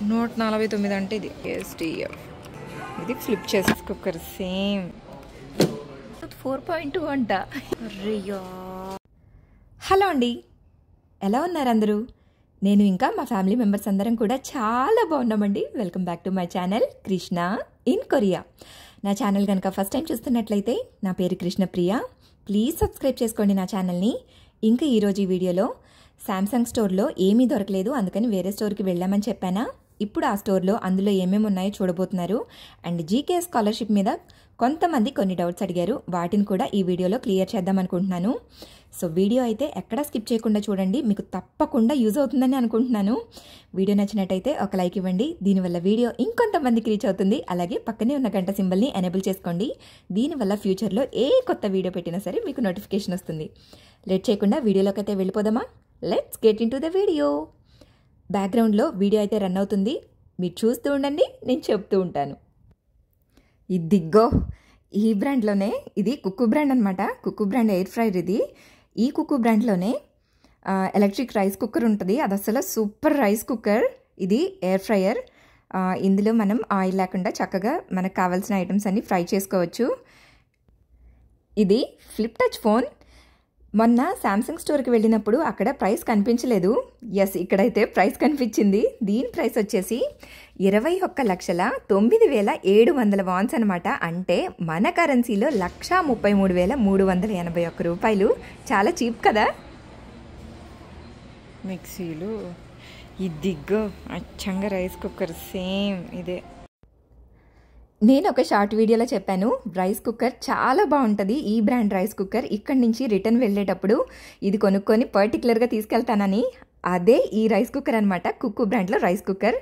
$149 అంటే ఇది SDF. ఇది ఫ్లిప్ చేసే కుక్కర్ సేమ్ 4.2 అంట. హలో అండి, ఎలా ఉన్నారు అందరూ? నేను ఇంకా మా ఫ్యామిలీ మెంబర్స్ అందరం కూడా చాలా బాగున్నామండి. Welcome back to my channel Krishna in Korea. నా ఛానల్ కనుక ఫస్ట్ టైం చూస్తున్నట్లయితే నా పేరు కృష్ణప్రియ. ప్లీజ్ సబ్స్క్రైబ్ చేసుకోండి నా ఛానల్ని. ఇంకా ఈరోజు ఈ వీడియోలో శాంసంగ్ స్టోర్లో ఏమీ దొరకలేదు, అందుకని వేరే స్టోర్కి వెళ్ళామని చెప్పానా. ఇప్పుడు ఆ స్టోర్లో అందులో ఏమేమి ఉన్నాయో చూడబోతున్నారు. అండ్ జీకే స్కాలర్షిప్ మీద కొంతమంది కొన్ని డౌట్స్ అడిగారు, వాటిని కూడా ఈ వీడియోలో క్లియర్ చేద్దాం అనుకుంటున్నాను. సో వీడియో అయితే ఎక్కడా స్కిప్ చేయకుండా చూడండి, మీకు తప్పకుండా యూజ్ అవుతుందని అనుకుంటున్నాను. వీడియో నచ్చినట్టయితే ఒక లైక్ ఇవ్వండి, దీనివల్ల వీడియో ఇంకొంతమందికి రీచ్ అవుతుంది. అలాగే పక్కనే ఉన్న గంట సింబల్ని ఎనేబుల్ చేసుకోండి, దీనివల్ల ఫ్యూచర్లో ఏ కొత్త వీడియో పెట్టినా సరే మీకు నోటిఫికేషన్ వస్తుంది. లేట్ చేయకుండా వీడియోలోకి అయితే వెళ్ళిపోదామా? Let's get in to the video. బ్యాక్గ్రౌండ్లో వీడియో అయితే రన్ అవుతుంది, మీరు చూస్తూ ఉండండి, నేను చెప్తూ ఉంటాను. ఇదిగో ఈ బ్రాండ్లోనే, ఇది కుక్కు బ్రాండ్ అనమాట. కుక్కు బ్రాండ్ ఎయిర్ ఫ్రైర్ ఇది. ఈ కుక్కు బ్రాండ్లోనే ఎలక్ట్రిక్ రైస్ కుక్కర్ ఉంటుంది, అది అసలు సూపర్ రైస్ కుక్కర్. ఇది ఎయిర్ ఫ్రైయర్. ఇందులో మనం ఆయిల్ లేకుండా చక్కగా మనకు కావాల్సిన ఐటమ్స్ అన్ని ఫ్రై చేసుకోవచ్చు. ఇది ఫ్లిప్ టచ్ ఫోన్. మొన్న శాంసంగ్ స్టోర్కి వెళ్ళినప్పుడు అక్కడ ప్రైస్ కనిపించలేదు. ఎస్, ఇక్కడైతే ప్రైస్ కనిపించింది. దీని ప్రైస్ వచ్చేసి 21,09,700 వాన్స్ అనమాట. అంటే మన కరెన్సీలో 1,33,381 రూపాయలు. చాలా చీప్ కదా. మిక్సీలు ఇదిగో అచ్చంగా రైస్ కుక్కర్ సేమ్ ఇదే. నేను ఒక షార్ట్ వీడియోలో చెప్పాను, రైస్ కుక్కర్ చాలా బాగుంటుంది, ఈ బ్రాండ్ రైస్ కుక్కర్. ఇక్కడి నుంచి రిటర్న్ వెళ్ళేటప్పుడు ఇది కొనుక్కొని పర్టికులర్గా తీసుకెళ్తానని. అదే ఈ రైస్ కుక్కర్ అనమాట, కుక్కు బ్రాండ్లో రైస్ కుక్కర్.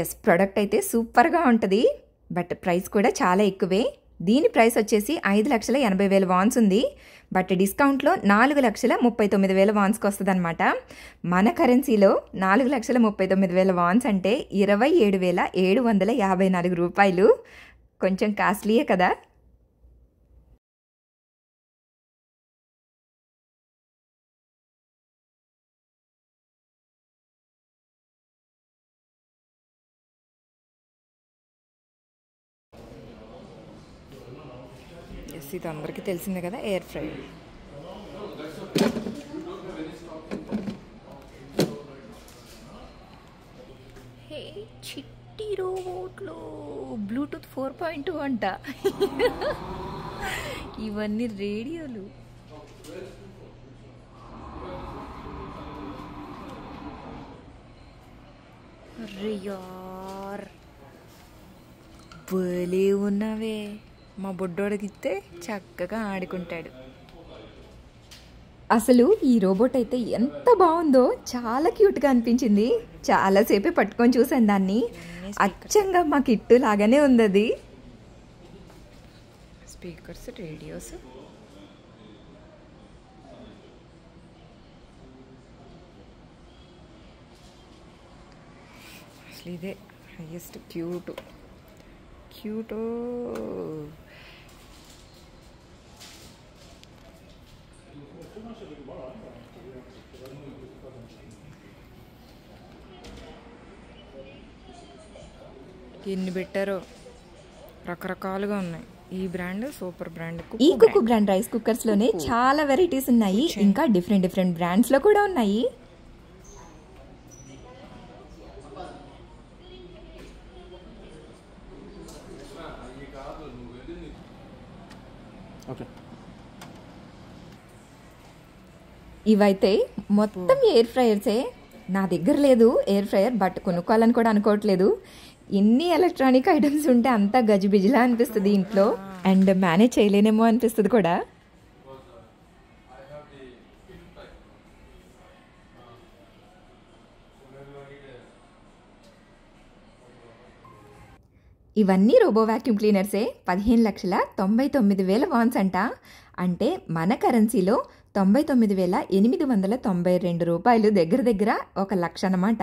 ఎస్, ప్రోడక్ట్ అయితే సూపర్గా ఉంటుంది, బట్ ప్రైస్ కూడా చాలా ఎక్కువే. దీని ప్రైస్ వచ్చేసి 5,80,000 వాన్స్ ఉంది, బట్ డిస్కౌంట్లో 4,39,000 వాన్స్కి వస్తుంది అనమాట. మన కరెన్సీలో 4,39,000 వాన్స్ అంటే 27,754 రూపాయలు. కొంచెం కాస్ట్లీయే కదా. ఎస్, ఇది అందరికీ తెలిసిందే కదా, ఎయిర్ ఫ్రైయర్. హే చిట్టి రోబోట్లు, బ్లూటూత్ 4.2 అంట. ఇవన్నీ రేడియోలు. అరే యార్, భలే ఉన్నవే. మా బొడ్డోడికి ఇస్తే చక్కగా ఆడుకుంటాడు. అసలు ఈ రోబోట్ అయితే ఎంత బాగుందో, చాలా క్యూట్గా అనిపించింది. చాలాసేపే పట్టుకొని చూసాను దాన్ని. అచ్చంగా మా కిట్టు లాగానే ఉంది అది. Speakers, radios. అసలు ఇదే హైయెస్ట్ క్యూట్. ఎన్ని పెట్టారో, రకరకాలుగా ఉన్నాయి. ఈ బ్రాండ్ సూపర్ బ్రాండ్. ఈ కుక్కు బ్రాండ్ రైస్ కుక్కర్స్ లోనే చాలా వెరైటీస్ ఉన్నాయి, ఇంకా డిఫరెంట్ బ్రాండ్స్ లో కూడా ఉన్నాయి. ఇవైతే మొత్తం ఎయిర్ ఫ్రైయర్సే. నా దగ్గర లేదు ఎయిర్ ఫ్రైయర్, బట్ కొనుక్కోవాలని కూడా అనుకోవట్లేదు. ఎన్ని ఎలక్ట్రానిక్ ఐటమ్స్ ఉంటే అంతా గజిబిజిలా అనిపిస్తుంది ఇంట్లో, అండ్ మేనేజ్ చేయలేనేమో అనిపిస్తుంది కూడా. ఇవన్నీ రోబో వ్యాక్యూమ్ క్లీనర్సే. 15,99,000 వాన్స్ అంట. అంటే మన కరెన్సీలో 99,892 రూపాయలు, దగ్గర 1,00,000 అన్నమాట.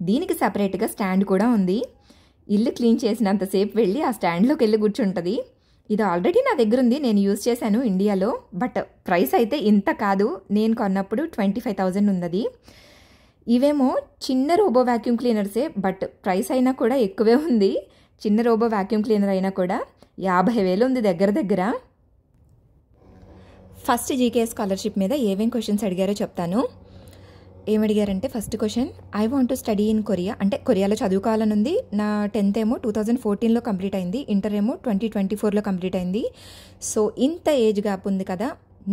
దీనికి సపరేట్గా స్టాండ్ కూడా ఉంది. ఇల్లు క్లీన్ చేసినంతసేపు వెళ్ళి ఆ స్టాండ్లోకి వెళ్ళి కూర్చుంటుంది. ఇది ఆల్రెడీ నా దగ్గర ఉంది, నేను యూజ్ చేశాను ఇండియాలో. బట్ ప్రైస్ అయితే ఇంత కాదు, నేను కొన్నప్పుడు 25,000 ఉంది. ఇవేమో చిన్న రోబో వ్యాక్యూమ్ క్లీనర్సే, బట్ ప్రైస్ అయినా కూడా ఎక్కువే ఉంది. చిన్న రోబో వ్యాక్యూమ్ క్లీనర్ అయినా కూడా 50,000 ఉంది దగ్గర. ఫస్ట్ జీకే స్కాలర్షిప్ మీద ఏమేం క్వశ్చన్స్ అడిగారో చెప్తాను. ఏమడిగారంటే first question, I want to study in Korea, అంటే కొరియాలో చదువుకోవాలని ఉంది. నా 10th ఏమో 2014లో కంప్లీట్ అయింది, ఇంటర్ ఏమో 2024లో కంప్లీట్ అయింది. సో ఇంత ఏజ్ గ్యాప్ ఉంది కదా,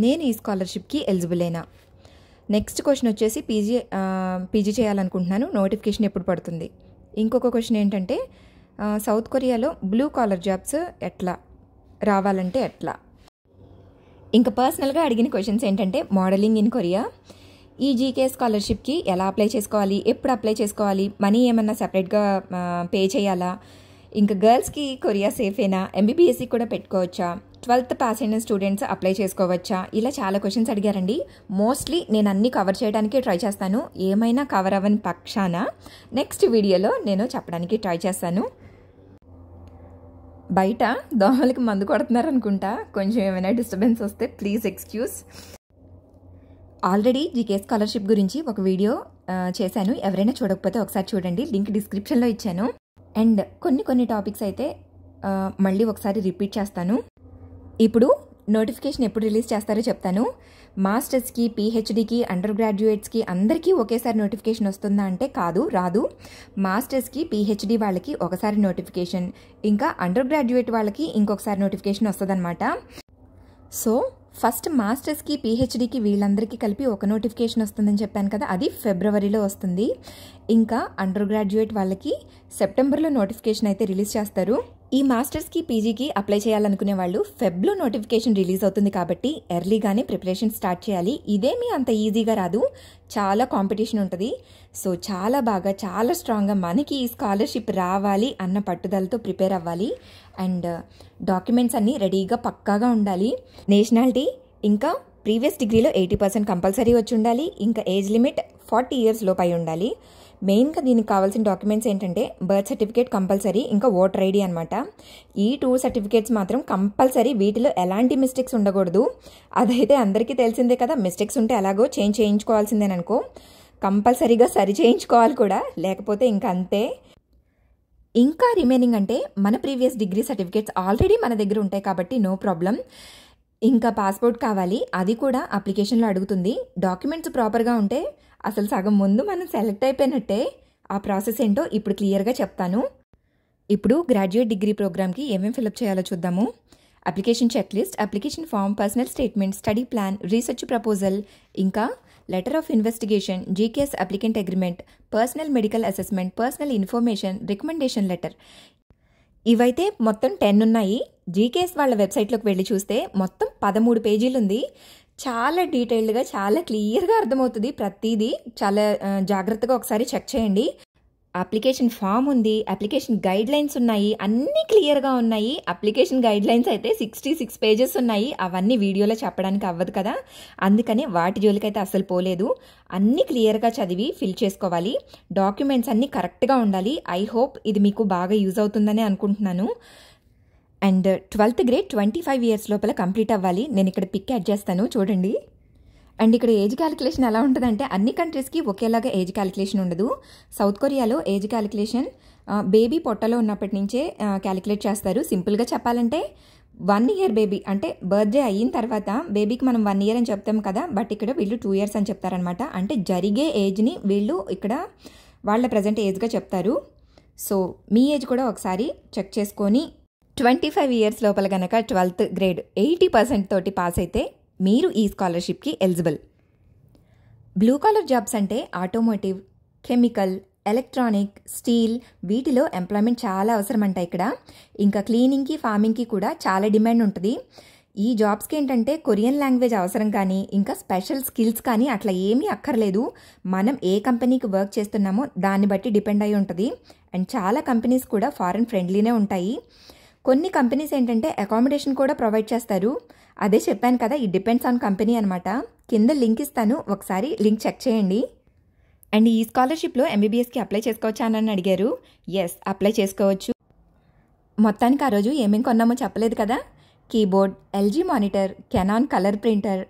నేను ఈ స్కాలర్షిప్కి ఎలిజిబులేనా? నెక్స్ట్ క్వశ్చన్ వచ్చేసి పీజీ చేయాలనుకుంటున్నాను, నోటిఫికేషన్ ఎప్పుడు పడుతుంది? ఇంకొక క్వశ్చన్ ఏంటంటే సౌత్ కొరియాలో బ్లూ కాలర్ జాబ్స్ ఎట్లా రావాలంటే ఎట్లా? ఇంకా పర్సనల్గా అడిగిన క్వశ్చన్స్ ఏంటంటే మోడలింగ్ ఇన్ కొరియా, ఈ జీకే స్కాలర్షిప్కి ఎలా అప్లై చేసుకోవాలి, ఎప్పుడు అప్లై చేసుకోవాలి, మనీ ఏమన్నా సెపరేట్గా పే చేయాలా, ఇంకా గర్ల్స్కి కొరియా సేఫేనా, ఎంబీబీఎస్సీ కూడా పెట్టుకోవచ్చా, 12th పాస్ అయిన స్టూడెంట్స్ అప్లై చేసుకోవచ్చా, ఇలా చాలా క్వశ్చన్స్ అడిగారండి. మోస్ట్లీ నేను అన్నీ కవర్ చేయడానికి ట్రై చేస్తాను, ఏమైనా కవర్ అవ్వని పక్షాన నెక్స్ట్ వీడియోలో నేను చెప్పడానికి ట్రై చేస్తాను. బయట దోమలకి మందు కొడుతున్నారు అనుకుంటా, కొంచెం ఏమైనా డిస్టర్బెన్స్ వస్తే please excuse. Already GK scholarship గురించి ఒక వీడియో చేశాను, ఎవరైనా చూడకపోతే ఒకసారి చూడండి, లింక్ డిస్క్రిప్షన్లో ఇచ్చాను. అండ్ కొన్ని టాపిక్స్ అయితే మళ్ళీ ఒకసారి రిపీట్ చేస్తాను. ఇప్పుడు నోటిఫికేషన్ ఎప్పుడు రిలీజ్ చేస్తారో చెప్తాను. మాస్టర్స్కి, పీహెచ్డీకి, అండర్ గ్రాడ్యుయేట్స్కి అందరికీ ఒకేసారి నోటిఫికేషన్ వస్తుందా అంటే రాదు. మాస్టర్స్కి, పీహెచ్డీ వాళ్ళకి ఒకసారి నోటిఫికేషన్, ఇంకా అండర్ గ్రాడ్యుయేట్ వాళ్ళకి ఇంకొకసారి నోటిఫికేషన్ వస్తుందన్నమాట. సో ఫస్ట్ మాస్టర్స్కి, పీహెచ్డీకి వీళ్ళందరికీ కలిపి ఒక నోటిఫికేషన్ వస్తుందని చెప్పాను కదా, అది ఫిబ్రవరిలో వస్తుంది. ఇంకా అండర్ గ్రాడ్యుయేట్ వాళ్ళకి సెప్టెంబర్లో నోటిఫికేషన్ అయితే రిలీజ్ చేస్తారు. ఈ మాస్టర్స్కి, పీజీకి అప్లై చేయాలనుకునే వాళ్ళు ఫెబ్లో నోటిఫికేషన్ రిలీజ్ అవుతుంది కాబట్టి ఎర్లీగానే ప్రిపరేషన్ స్టార్ట్ చేయాలి. ఇదేమీ అంత ఈజీగా రాదు, చాలా కాంపిటీషన్ ఉంటుంది. సో చాలా బాగా, చాలా స్ట్రాంగ్గా మనకి ఈ స్కాలర్షిప్ రావాలి అన్న పట్టుదలతో ప్రిపేర్ అవ్వాలి. అండ్ డాక్యుమెంట్స్ అన్నీ రెడీగా పక్కాగా ఉండాలి. నేషనాలిటీ ఇంకా ప్రీవియస్ డిగ్రీలో 80% కంపల్సరీ వచ్చి ఉండాలి. ఇంకా ఏజ్ లిమిట్ 40 years లోపై ఉండాలి. మెయిన్గా దీనికి కావాల్సిన డాక్యుమెంట్స్ ఏంటంటే బర్త్ సర్టిఫికేట్ కంపల్సరీ, ఇంకా ఓటర్ ఐడి అనమాట. ఈ 2 సర్టిఫికేట్స్ మాత్రం కంపల్సరీ, వీటిలో ఎలాంటి మిస్టేక్స్ ఉండకూడదు. అదైతే అందరికీ తెలిసిందే కదా, మిస్టేక్స్ ఉంటే ఎలాగో చేయించుకోవాల్సిందేననుకో, కంపల్సరీగా సరి చేయించుకోవాలి కూడా, లేకపోతే ఇంకా అంతే. ఇంకా రిమైనింగ్ అంటే మన ప్రీవియస్ డిగ్రీ సర్టిఫికేట్స్ ఆల్రెడీ మన దగ్గర ఉంటాయి కాబట్టి నో ప్రాబ్లం. ఇంకా పాస్పోర్ట్ కావాలి, అది కూడా అప్లికేషన్లో అడుగుతుంది. డాక్యుమెంట్స్ ప్రాపర్గా ఉంటే అసలు సగం ముందు మనం సెలెక్ట్ అయిపోయినట్టే. ఆ ప్రాసెస్ ఏంటో ఇప్పుడు క్లియర్గా చెప్తాను. ఇప్పుడు గ్రాడ్యుయేట్ డిగ్రీ ప్రోగ్రామ్కి ఏమేమి ఫిలప్ చేయాలో చూద్దాము. Application checklist, application form, personal statement, study plan, research proposal, ఇంకా letter of investigation, GKS applicant agreement, personal medical assessment, personal information, recommendation letter. ఇవైతే మొత్తం 10 ఉన్నాయి. జీకేఎస్ వాళ్ళ వెబ్సైట్లోకి వెళ్ళి చూస్తే మొత్తం 13 పేజీలు ఉంది. చాలా డీటెయిల్డ్గా, చాలా క్లియర్గా అర్థమవుతుంది ప్రతిదీ. చాలా జాగ్రత్తగా ఒకసారి చెక్ చేయండి. అప్లికేషన్ ఫామ్ ఉంది, అప్లికేషన్ గైడ్ లైన్స్ ఉన్నాయి, అన్నీ క్లియర్గా ఉన్నాయి. అప్లికేషన్ గైడ్ లైన్స్ అయితే 66 pages ఉన్నాయి. అవన్నీ వీడియోలో చెప్పడానికి అవ్వదు కదా, అందుకని వాటి జోలికైతే అస్సలు పోలేదు. అన్నీ క్లియర్గా చదివి ఫిల్ చేసుకోవాలి. డాక్యుమెంట్స్ అన్నీ కరెక్ట్గా ఉండాలి. ఐ హోప్ ఇది మీకు బాగా యూజ్ అవుతుందని అనుకుంటున్నాను. అండ్ 12th grade 25 years లోపల కంప్లీట్ అవ్వాలి. నేను ఇక్కడ పిక్ యాడ్ చేస్తాను చూడండి. అండ్ ఇక్కడ ఏజ్ క్యాలిక్యులేషన్ ఎలా ఉంటుందంటే అన్ని కంట్రీస్కి ఒకేలాగా ఏజ్ క్యాలిక్యులేషన్ ఉండదు. సౌత్ కొరియాలో ఏజ్ క్యాలిక్యులేషన్ బేబీ పొట్టలో ఉన్నప్పటి నుంచే క్యాలిక్యులేట్ చేస్తారు. సింపుల్గా చెప్పాలంటే 1 year బేబీ అంటే బర్త్డే అయిన తర్వాత బేబీకి మనం 1 year అని చెప్తాం కదా, బట్ ఇక్కడ వీళ్ళు 2 years అని చెప్తారనమాట. అంటే జరిగే ఏజ్ని వీళ్ళు ఇక్కడ వాళ్ళ ప్రజెంట్ ఏజ్గా చెప్తారు. సో మీ ఏజ్ కూడా ఒకసారి చెక్ చేసుకొని 25 years లోపల కనుక 12th grade 80% తోటి పాస్ అయితే మీరు ఈ స్కాలర్షిప్కి ఎలిజిబుల్. బ్లూ కాలర్ జాబ్స్ అంటే ఆటోమోటివ్, కెమికల్, ఎలక్ట్రానిక్, స్టీల్, వీటిలో ఎంప్లాయ్మెంట్ చాలా అవసరం అంట ఇక్కడ. ఇంకా క్లీనింగ్కి, ఫార్మింగ్కి కూడా చాలా డిమాండ్ ఉంటుంది. ఈ జాబ్స్కి ఏంటంటే కొరియన్ లాంగ్వేజ్ అవసరం కానీ, ఇంకా స్పెషల్ స్కిల్స్ కానీ అట్లా ఏమీ అక్కర్లేదు. మనం ఏ కంపెనీకి వర్క్ చేస్తున్నామో దాన్ని బట్టి డిపెండ్ అయి ఉంటుంది. అండ్ చాలా కంపెనీస్ కూడా ఫారెన్ ఫ్రెండ్లీనే ఉంటాయి. కొన్ని కంపెనీస్ ఏంటంటే అకామిడేషన్ కూడా ప్రొవైడ్ చేస్తారు. అదే చెప్పాను కదా, ఈ డిపెండ్స్ ఆన్ కంపెనీ అనమాట. కింద లింక్ ఇస్తాను, ఒకసారి లింక్ చెక్ చేయండి. అండ్ ఈ స్కాలర్షిప్లో ఎంబీబీఎస్కి అప్లై చేసుకోవచ్చా అని అడిగారు. ఎస్, అప్లై చేసుకోవచ్చు. మొత్తానికి ఆ రోజు ఏమేం కొన్నామో చెప్పలేదు కదా. Keyboard, LG monitor, Canon colour printer.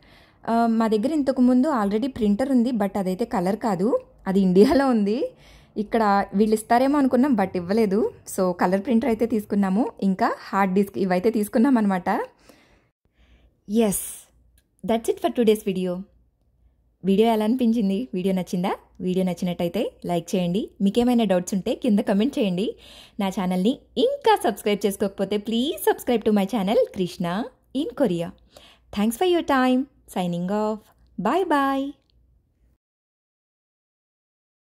మా దగ్గర ఇంతకుముందు ఆల్రెడీ ప్రింటర్ ఉంది, బట్ అదైతే కలర్ కాదు, అది ఇండియాలో ఉంది. ఇక్కడ వీళ్ళు ఇస్తారేమో అనుకున్నాం, బట్ ఇవ్వలేదు. సో కలర్ ప్రింటర్ అయితే తీసుకున్నాము. ఇంకా హార్డ్ డిస్క్ ఇవైతే తీసుకున్నాం అనమాట. Yes, that's it for today's video. Video ఎలా అనిపించింది? వీడియో నచ్చిందా? వీడియో నచ్చినట్టయితే లైక్ చేయండి. మీకేమైనా డౌట్స్ ఉంటే కింద కమెంట్ చేయండి. నా ఛానల్ని ఇంకా సబ్స్క్రైబ్ చేసుకోకపోతే please subscribe to my channel Krishna in Korea. Thanks for your time. Signing off. Bye bye.